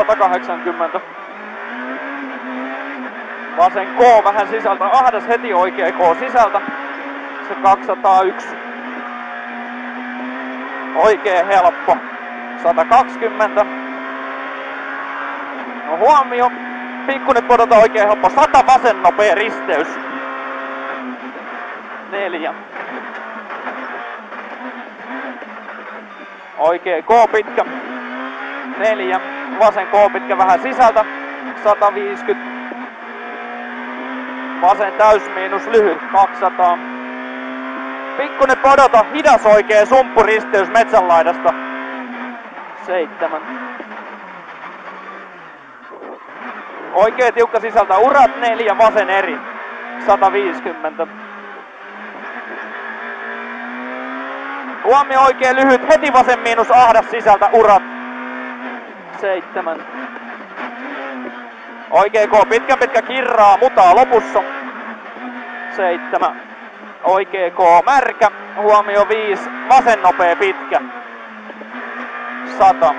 180. Vasen K vähän sisältä, ahdas heti oikea K sisältä. Se 201. Oikee helppo. 120. No huomio. Pikkunen pudota oikein helppo. 100 vasen nopea risteys. 4. Oikee K pitkä. 4. Vasen K pitkä vähän sisältä. 150. Vasen täysmiinus lyhyt. 200. Pikkunen podota. Hidas oikee sumppuristeys metsänlaidasta. 7. Oikee tiukka sisältä urat 4, vasen eri. 150. Huomio oikein lyhyt, heti vasen miinus ahdas sisältä urat. 7. Oikee K pitkä kirraa, mutaa lopussa. 7. Oikee K märkä, huomio 5, vasen nopea pitkä. 100.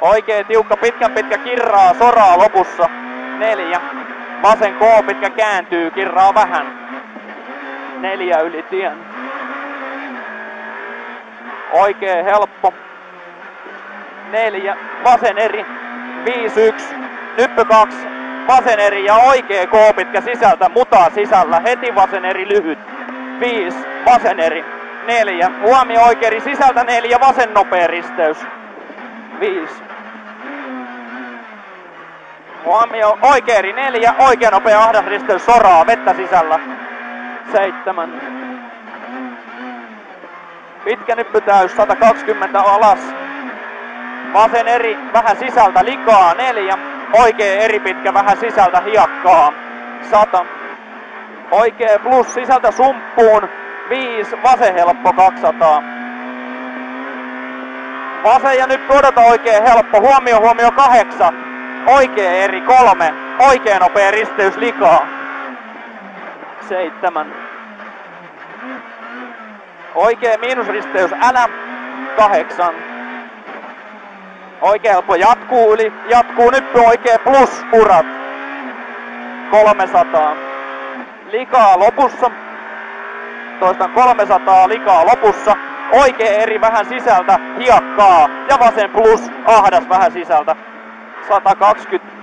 Oikee tiukka pitkä kirraa, soraa lopussa. 4. Vasen K pitkä kääntyy, kirraa vähän. 4 yli tien. Oikee helppo. 4. Vasen eri. 5-1. Nyppy 2. Vasen eri ja oikee K pitkä sisältä, mutaa sisällä. Heti vasen eri lyhyt. 5. Vasen eri. 4. Huomio oikeeri sisältä 4. Vasen nopea risteys. 5. Huomio oikeeri 4. Oikea nopea ahdas risteys soraa. Vettä sisällä. 7. Pitkä nyppy täys. 120 alas. Vasen eri vähän sisältä likaa. 4. Oikea eri pitkä vähän sisältä hiekkaa. 100. Oikea plus sisältä sumppuun. 5. Vasen helppo 200. Vasen ja nyt odota oikea helppo. Huomio 8. Oikea eri 3. Oikea nopea risteys likaa. 7. Oikea miinusristeys älä. 8. Oikea helppo jatkuu yli. Jatkuu nyppy oikea plus urat. 300. Likaa lopussa. Toistan 300 likaa lopussa. Oikea eri vähän sisältä hiekkaa. Ja vasen plus ahdas vähän sisältä. 120.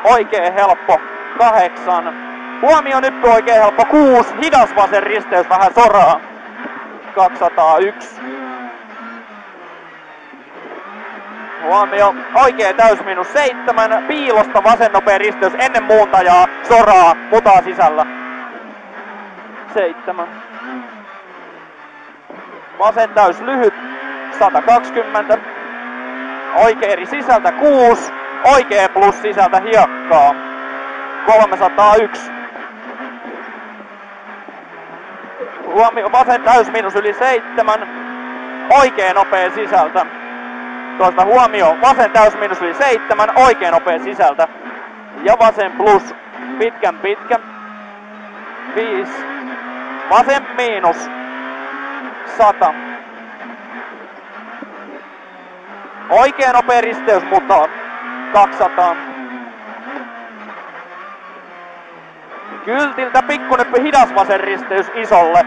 Oikea helppo. 8. Huomio nyppy oikea helppo. 6. Hidas vasen risteys vähän soraa. 201. Huomio oikea täysmiinus 7. Piilosta vasen nopea risteys ennen muuntajaa. Soraa. Mutaa sisällä. 7. Vasen täys lyhyt. 120. Oikea eri sisältä 6. Oikea plus sisältä hiekkaa. 301. Huomio vasen täysmiinus yli 7. Oikea nopea sisältä. Toista huomio vasen täysmiinus yli 7. Oikea nopea sisältä. Ja vasen plus pitkä. 5. Vasen miinus. 100. Oikea nopea risteys mutaan. 200. Kyltiltä pikkunyppy hidas vasen risteys isolle.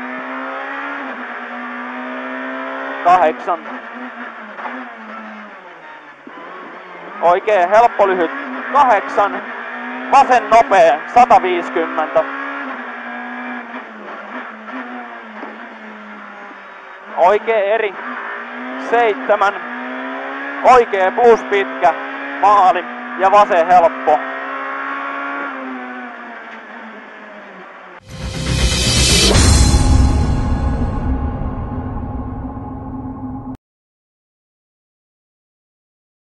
8. Oikea helppo lyhyt. 8. Vasen nopea. 150. Oikea eri. 7. Oikea plus pitkä. Maali. Ja vasen helppo.